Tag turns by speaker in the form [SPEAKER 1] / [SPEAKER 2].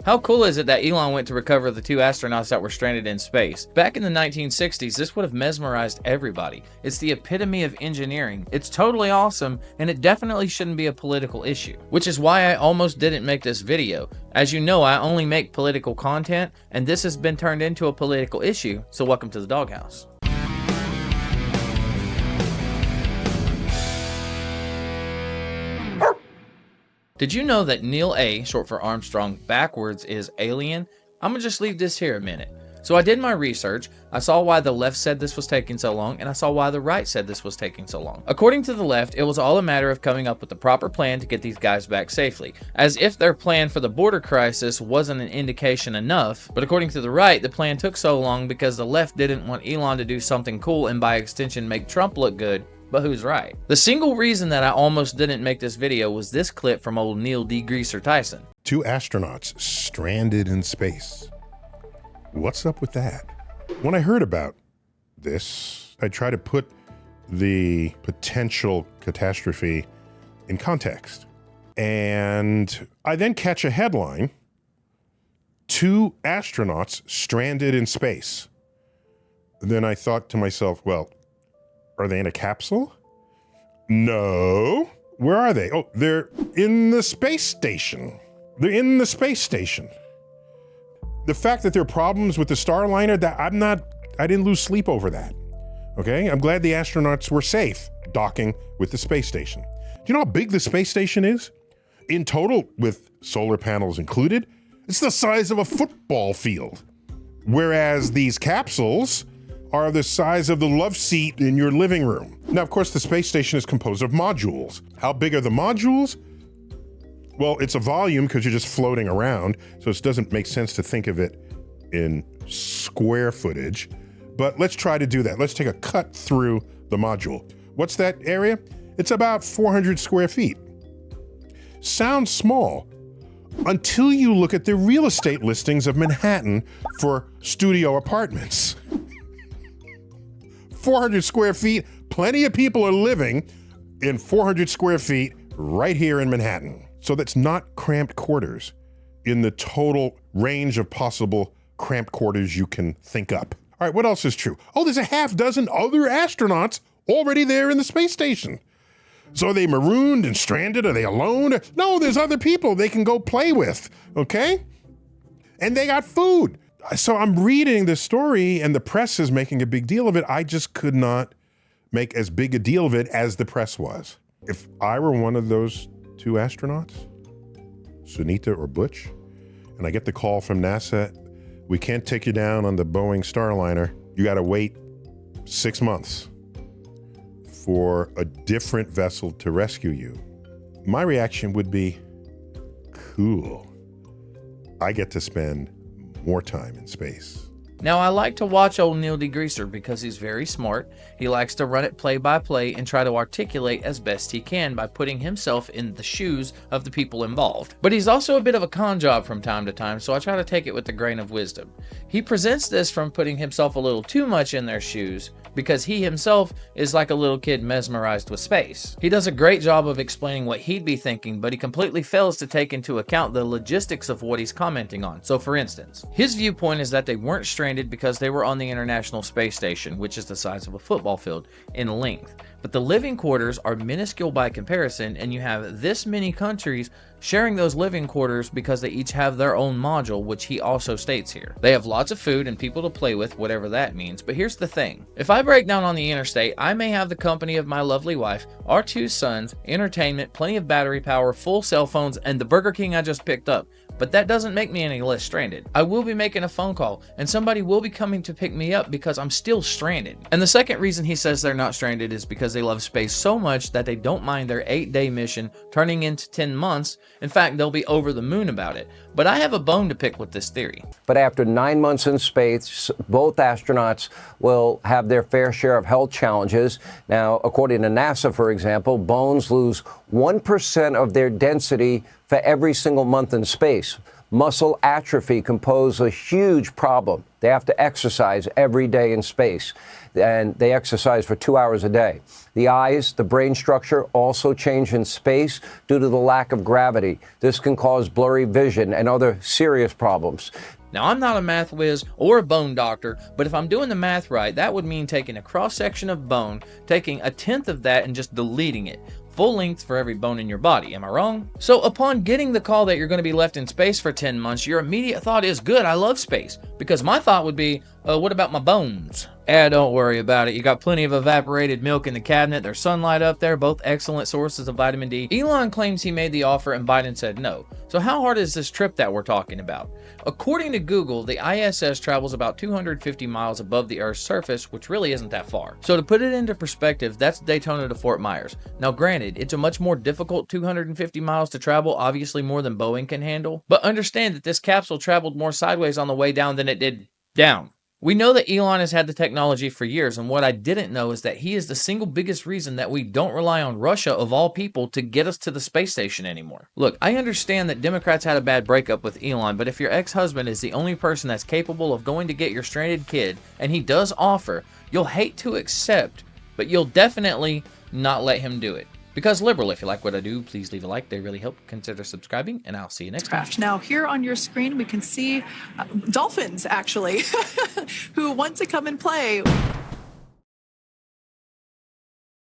[SPEAKER 1] How cool is it that Elon went to recover the two astronauts that were stranded in space? Back in the 1960s, this would have mesmerized everybody. It's the epitome of engineering. It's totally awesome, and it definitely shouldn't be a political issue. Which is why I almost didn't make this video. As you know, I only make political content, and this has been turned into a political issue, so welcome to the doghouse. Did you know that Neil A, short for Armstrong, backwards is alien? I'm gonna just leave this here a minute. So I did my research, I saw why the left said this was taking so long, and I saw why the right said this was taking so long. According to the left, it was all a matter of coming up with the proper plan to get these guys back safely, as if their plan for the border crisis wasn't an indication enough. But according to the right, the plan took so long because the left didn't want Elon to do something cool and by extension make Trump look good. But who's right? The single reason that I almost didn't make this video was this clip from old Neil deGreaser Tyson.
[SPEAKER 2] 2 astronauts stranded in space. What's up with that? When I heard about this, I tried to put the potential catastrophe in context. And I then catch a headline, 2 astronauts stranded in space. Then I thought to myself, well, are they in a capsule? No. Where are they? Oh, they're in the space station. They're in the space station. The fact that there are problems with the Starliner, I didn't lose sleep over that. Okay, I'm glad the astronauts were safe docking with the space station. Do you know how big the space station is? In total, with solar panels included, it's the size of a football field. Whereas these capsules are the size of the love seat in your living room. Now, of course, the space station is composed of modules. How big are the modules? Well, it's a volume because you're just floating around, so it doesn't make sense to think of it in square footage. But let's try to do that. Let's take a cut through the module. What's that area? It's about 400 square feet. Sounds small until you look at the real estate listings of Manhattan for studio apartments. 400 square feet, plenty of people are living in 400 square feet right here in Manhattan. So that's not cramped quarters in the total range of possible cramped quarters you can think up. All right, what else is true? Oh, there's a half dozen other astronauts already there in the space station. So are they marooned and stranded? Are they alone? No, there's other people they can go play with, okay? And they got food. So I'm reading this story and the press is making a big deal of it. I just could not make as big a deal of it as the press was. If I were one of those 2 astronauts, Sunita or Butch, and I get the call from NASA, we can't take you down on the Boeing Starliner. You gotta wait 6 months for a different vessel to rescue you. My reaction would be, cool. I get to spend more time in space.
[SPEAKER 1] Now, I like to watch old Neil deGreaser because he's very smart. He likes to run it play by play and try to articulate as best he can by putting himself in the shoes of the people involved. But he's also a bit of a con job from time to time, so I try to take it with a grain of wisdom. He presents this from putting himself a little too much in their shoes because he himself is like a little kid mesmerized with space. He does a great job of explaining what he'd be thinking, but he completely fails to take into account the logistics of what he's commenting on. So for instance, his viewpoint is that they weren't stranded because they were on the International Space Station, which is the size of a football field in length. But the living quarters are minuscule by comparison, and you have this many countries sharing those living quarters because they each have their own module, which he also states here. They have lots of food and people to play with, whatever that means. But here's the thing. If I break down on the interstate, I may have the company of my lovely wife, our 2 sons, entertainment, plenty of battery power, full cell phones, and the Burger King I just picked up. But that doesn't make me any less stranded. I will be making a phone call, and somebody will be coming to pick me up because I'm still stranded. And the second reason he says they're not stranded is because they love space so much that they don't mind their 8-day mission turning into 10 months. In fact, they'll be over the moon about it. But I have a bone to pick with this theory.
[SPEAKER 3] But after 9 months in space, both astronauts will have their fair share of health challenges. Now, according to NASA, for example, bones lose 1% of their density for every single month in space. Muscle atrophy can pose a huge problem. They have to exercise every day in space, and they exercise for 2 hours a day. The eyes, the brain structure also change in space due to the lack of gravity. This can cause blurry vision and other serious problems.
[SPEAKER 1] Now, I'm not a math whiz or a bone doctor, but if I'm doing the math right, that would mean taking a cross-section of bone, taking a tenth of that and just deleting it. Full length for every bone in your body. Am I wrong? So upon getting the call that you're going to be left in space for 10 months, your immediate thought is, good, I love space. Because my thought would be, what about my bones? Don't worry about it. You got plenty of evaporated milk in the cabinet. There's sunlight up there, both excellent sources of vitamin D. Elon claims he made the offer and Biden said no. So how hard is this trip that we're talking about? According to Google, the ISS travels about 250 miles above the Earth's surface, which really isn't that far. So to put it into perspective, that's Daytona to Fort Myers. Now granted, it's a much more difficult 250 miles to travel, obviously more than Boeing can handle. But understand that this capsule traveled more sideways on the way down than it did down. We know that Elon has had the technology for years, and what I didn't know is that he is the single biggest reason that we don't rely on Russia, of all people, to get us to the space station anymore. Look, I understand that Democrats had a bad breakup with Elon, but if your ex-husband is the only person that's capable of going to get your stranded kid, and he does offer, you'll hate to accept, but you'll definitely not let him do it. Because liberal, if you like what I do, please leave a like. They really help. Consider subscribing, and I'll see you next time.
[SPEAKER 4] Now, here on your screen, we can see dolphins, actually, who want to come and play.